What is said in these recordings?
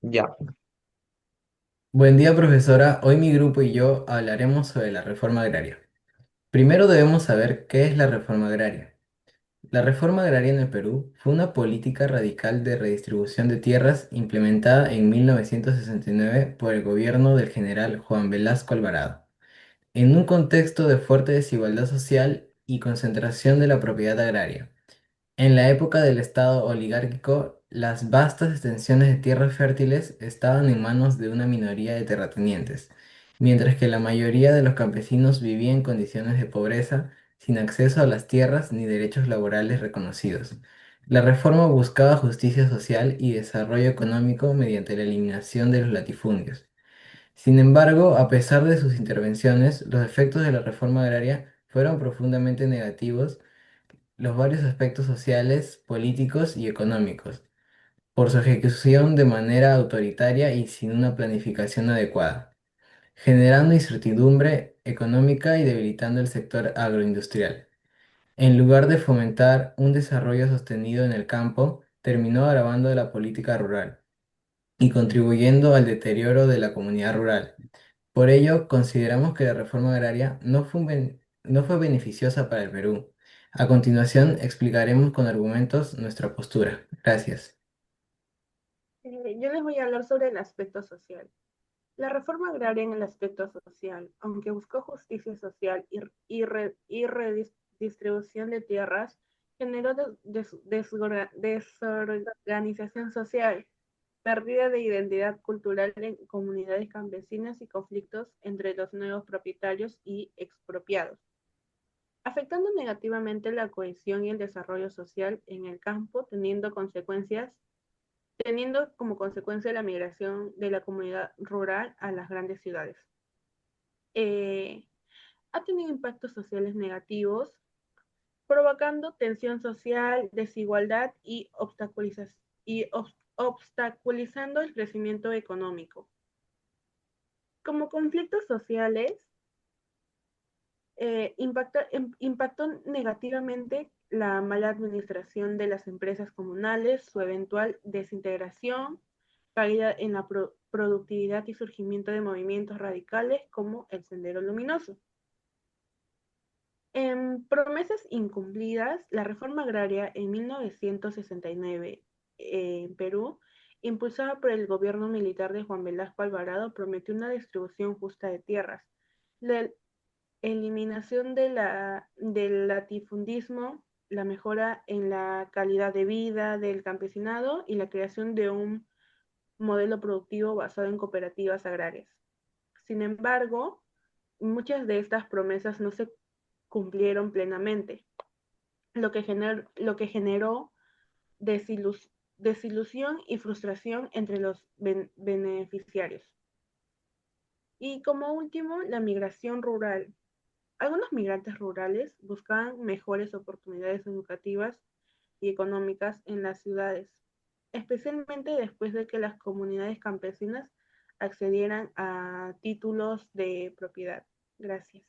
Ya. Buen día, profesora. Hoy mi grupo y yo hablaremos sobre la reforma agraria. Primero debemos saber qué es la reforma agraria. La reforma agraria en el Perú fue una política radical de redistribución de tierras implementada en 1969 por el gobierno del general Juan Velasco Alvarado, en un contexto de fuerte desigualdad social y concentración de la propiedad agraria. En la época del Estado oligárquico, las vastas extensiones de tierras fértiles estaban en manos de una minoría de terratenientes, mientras que la mayoría de los campesinos vivían en condiciones de pobreza, sin acceso a las tierras ni derechos laborales reconocidos. La reforma buscaba justicia social y desarrollo económico mediante la eliminación de los latifundios. Sin embargo, a pesar de sus intervenciones, los efectos de la reforma agraria fueron profundamente negativos los varios aspectos sociales, políticos y económicos, por su ejecución de manera autoritaria y sin una planificación adecuada, generando incertidumbre económica y debilitando el sector agroindustrial. En lugar de fomentar un desarrollo sostenido en el campo, terminó agravando la política rural y contribuyendo al deterioro de la comunidad rural. Por ello, consideramos que la reforma agraria no fue beneficiosa para el Perú. A continuación, explicaremos con argumentos nuestra postura. Gracias. Yo les voy a hablar sobre el aspecto social. La reforma agraria en el aspecto social, aunque buscó justicia social y redistribución de tierras, generó desorganización social, pérdida de identidad cultural en comunidades campesinas y conflictos entre los nuevos propietarios y expropiados, afectando negativamente la cohesión y el desarrollo social en el campo, teniendo como consecuencia la migración de la comunidad rural a las grandes ciudades. Eh, ha tenido impactos sociales negativos, provocando tensión social, desigualdad obstaculizando el crecimiento económico. Como conflictos sociales, impactó negativamente la mala administración de las empresas comunales, su eventual desintegración, caída en la productividad y surgimiento de movimientos radicales como el Sendero Luminoso. En promesas incumplidas, la reforma agraria en 1969 en Perú, impulsada por el gobierno militar de Juan Velasco Alvarado, prometió una distribución justa de tierras, la eliminación del latifundismo, la mejora en la calidad de vida del campesinado y la creación de un modelo productivo basado en cooperativas agrarias. Sin embargo, muchas de estas promesas no se cumplieron plenamente, lo que generó desilusión y frustración entre los beneficiarios. Y como último, la migración rural. Algunos migrantes rurales buscaban mejores oportunidades educativas y económicas en las ciudades, especialmente después de que las comunidades campesinas accedieran a títulos de propiedad. Gracias.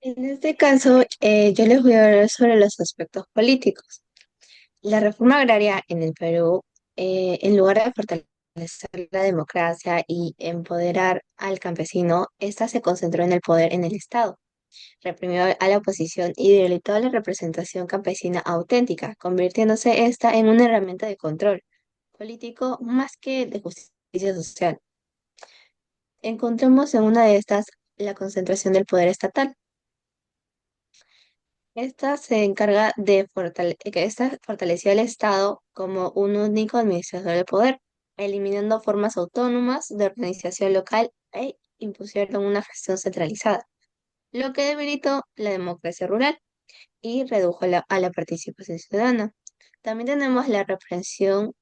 En este caso, yo les voy a hablar sobre los aspectos políticos. La reforma agraria en el Perú, en lugar de fortalecer la democracia y empoderar al campesino, esta se concentró en el poder en el Estado, reprimió a la oposición y debilitó la representación campesina auténtica, convirtiéndose esta en una herramienta de control político más que de justicia social. Encontramos en una de estas la concentración del poder estatal. Esta se encarga de que esta fortaleció al Estado como un único administrador del poder, eliminando formas autónomas de organización local e impusieron una gestión centralizada, lo que debilitó la democracia rural y redujo a la participación ciudadana. También tenemos la represión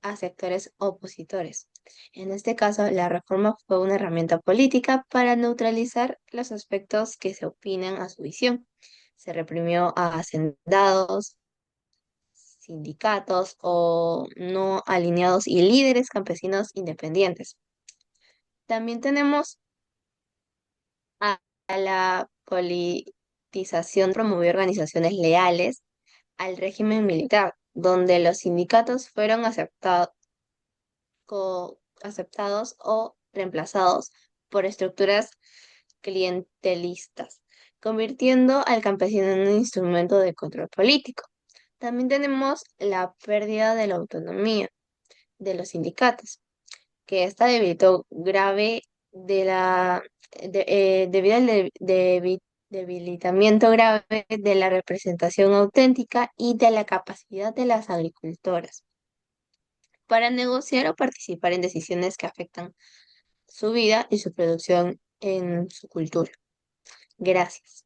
a sectores opositores. En este caso, la reforma fue una herramienta política para neutralizar los aspectos que se opinan a su visión. Se reprimió a hacendados, sindicatos o no alineados y líderes campesinos independientes. También tenemos a la politización, promovió organizaciones leales al régimen militar, donde los sindicatos fueron aceptados, aceptados o reemplazados por estructuras clientelistas, convirtiendo al campesino en un instrumento de control político. También tenemos la pérdida de la autonomía de los sindicatos, que esta debilitó grave de debido al debilitamiento grave de la representación auténtica y de la capacidad de las agricultoras para negociar o participar en decisiones que afectan su vida y su producción en su cultura. Gracias.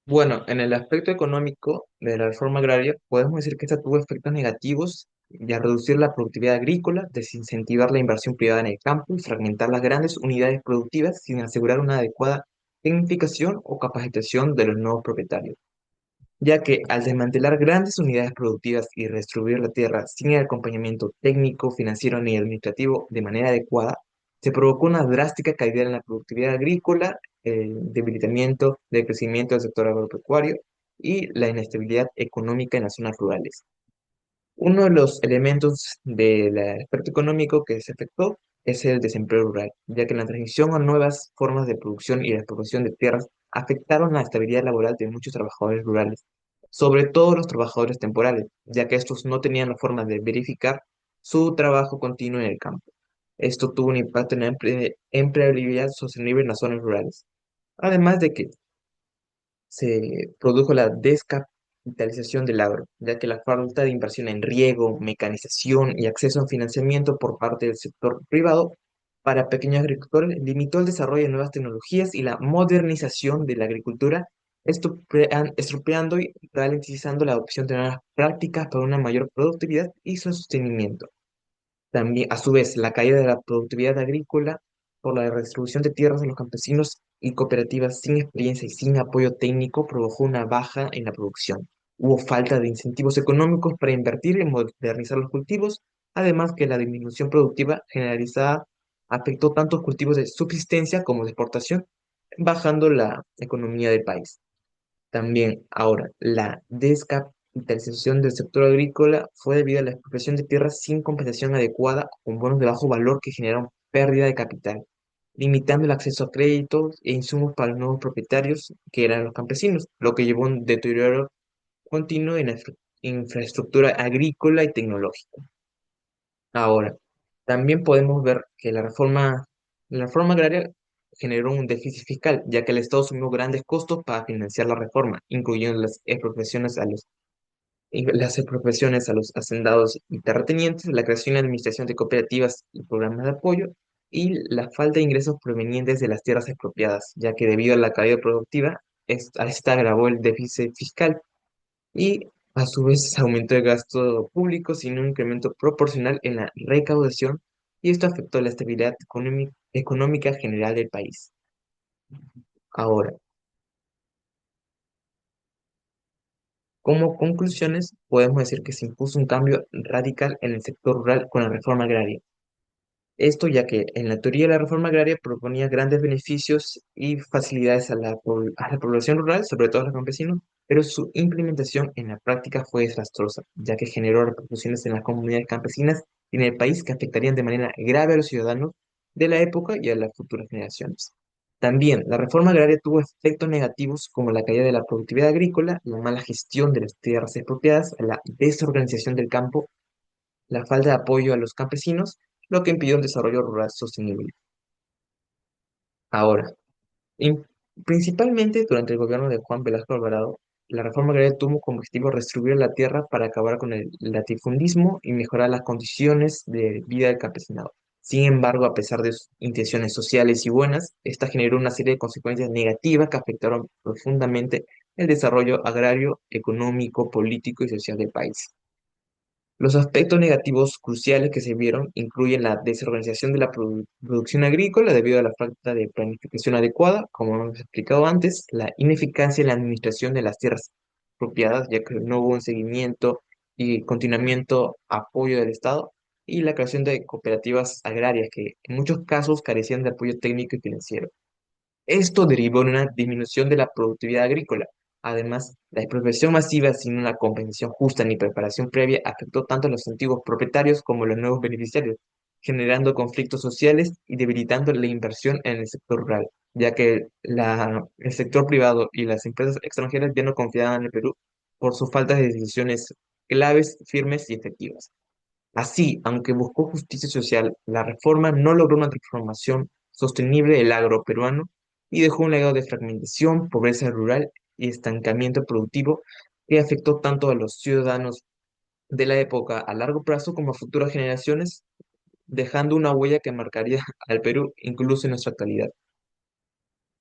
Bueno, en el aspecto económico de la reforma agraria, podemos decir que esta tuvo efectos negativos de reducir la productividad agrícola, desincentivar la inversión privada en el campo y fragmentar las grandes unidades productivas sin asegurar una adecuada tecnificación o capacitación de los nuevos propietarios, ya que al desmantelar grandes unidades productivas y redistribuir la tierra sin el acompañamiento técnico, financiero ni administrativo de manera adecuada, se provocó una drástica caída en la productividad agrícola, el debilitamiento del crecimiento del sector agropecuario y la inestabilidad económica en las zonas rurales. Uno de los elementos del aspecto económico que se afectó es el desempleo rural, ya que la transición a nuevas formas de producción y la explotación de tierras afectaron la estabilidad laboral de muchos trabajadores rurales, sobre todo los trabajadores temporales, ya que estos no tenían la forma de verificar su trabajo continuo en el campo. Esto tuvo un impacto en la empleabilidad sostenible en las zonas rurales. Además de que se produjo la descapitalización del agro, ya que la falta de inversión en riego, mecanización y acceso a financiamiento por parte del sector privado para pequeños agricultores limitó el desarrollo de nuevas tecnologías y la modernización de la agricultura, estropeando y ralentizando la adopción de nuevas prácticas para una mayor productividad y sostenimiento. También, a su vez, la caída de la productividad agrícola por la redistribución de tierras a los campesinos y cooperativas sin experiencia y sin apoyo técnico provocó una baja en la producción. Hubo falta de incentivos económicos para invertir en modernizar los cultivos, además que la disminución productiva generalizada afectó tanto cultivos de subsistencia como de exportación, bajando la economía del país. También, ahora, la descapitalización del sector agrícola fue debido a la expropiación de tierras sin compensación adecuada con bonos de bajo valor que generaron pérdida de capital, limitando el acceso a créditos e insumos para los nuevos propietarios, que eran los campesinos, lo que llevó a un deterioro continuo en la infraestructura agrícola y tecnológica. Ahora, también podemos ver que la reforma agraria generó un déficit fiscal, ya que el Estado asumió grandes costos para financiar la reforma, incluyendo las expropiaciones a los hacendados y terratenientes, la creación y administración de cooperativas y programas de apoyo, y la falta de ingresos provenientes de las tierras expropiadas, ya que debido a la caída productiva, esta agravó el déficit fiscal y a su vez aumentó el gasto público sin un incremento proporcional en la recaudación y esto afectó la estabilidad económica general del país. Ahora, como conclusiones, podemos decir que se impuso un cambio radical en el sector rural con la reforma agraria. Esto ya que en la teoría la reforma agraria proponía grandes beneficios y facilidades a la población rural, sobre todo a los campesinos, pero su implementación en la práctica fue desastrosa, ya que generó repercusiones en las comunidades campesinas y en el país que afectarían de manera grave a los ciudadanos de la época y a las futuras generaciones. También, la reforma agraria tuvo efectos negativos como la caída de la productividad agrícola, la mala gestión de las tierras expropiadas, la desorganización del campo, la falta de apoyo a los campesinos, lo que impidió un desarrollo rural sostenible. Ahora, in- principalmente durante el gobierno de Juan Velasco Alvarado, la reforma agraria tuvo como objetivo redistribuir la tierra para acabar con el latifundismo y mejorar las condiciones de vida del campesinado. Sin embargo, a pesar de sus intenciones sociales y buenas, esta generó una serie de consecuencias negativas que afectaron profundamente el desarrollo agrario, económico, político y social del país. Los aspectos negativos cruciales que se vieron incluyen la desorganización de la producción agrícola debido a la falta de planificación adecuada, como hemos explicado antes, la ineficacia en la administración de las tierras expropiadas, ya que no hubo un seguimiento y continuamiento apoyo del Estado, y la creación de cooperativas agrarias que en muchos casos carecían de apoyo técnico y financiero. Esto derivó en una disminución de la productividad agrícola, Además, la expropiación masiva sin una compensación justa ni preparación previa afectó tanto a los antiguos propietarios como a los nuevos beneficiarios, generando conflictos sociales y debilitando la inversión en el sector rural, ya que el sector privado y las empresas extranjeras ya no confiaban en el Perú por su falta de decisiones claves, firmes y efectivas. Así, aunque buscó justicia social, la reforma no logró una transformación sostenible del agro peruano y dejó un legado de fragmentación, pobreza rural y estancamiento productivo que afectó tanto a los ciudadanos de la época a largo plazo como a futuras generaciones, dejando una huella que marcaría al Perú incluso en nuestra actualidad.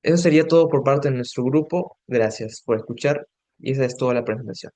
Eso sería todo por parte de nuestro grupo. Gracias por escuchar y esa es toda la presentación.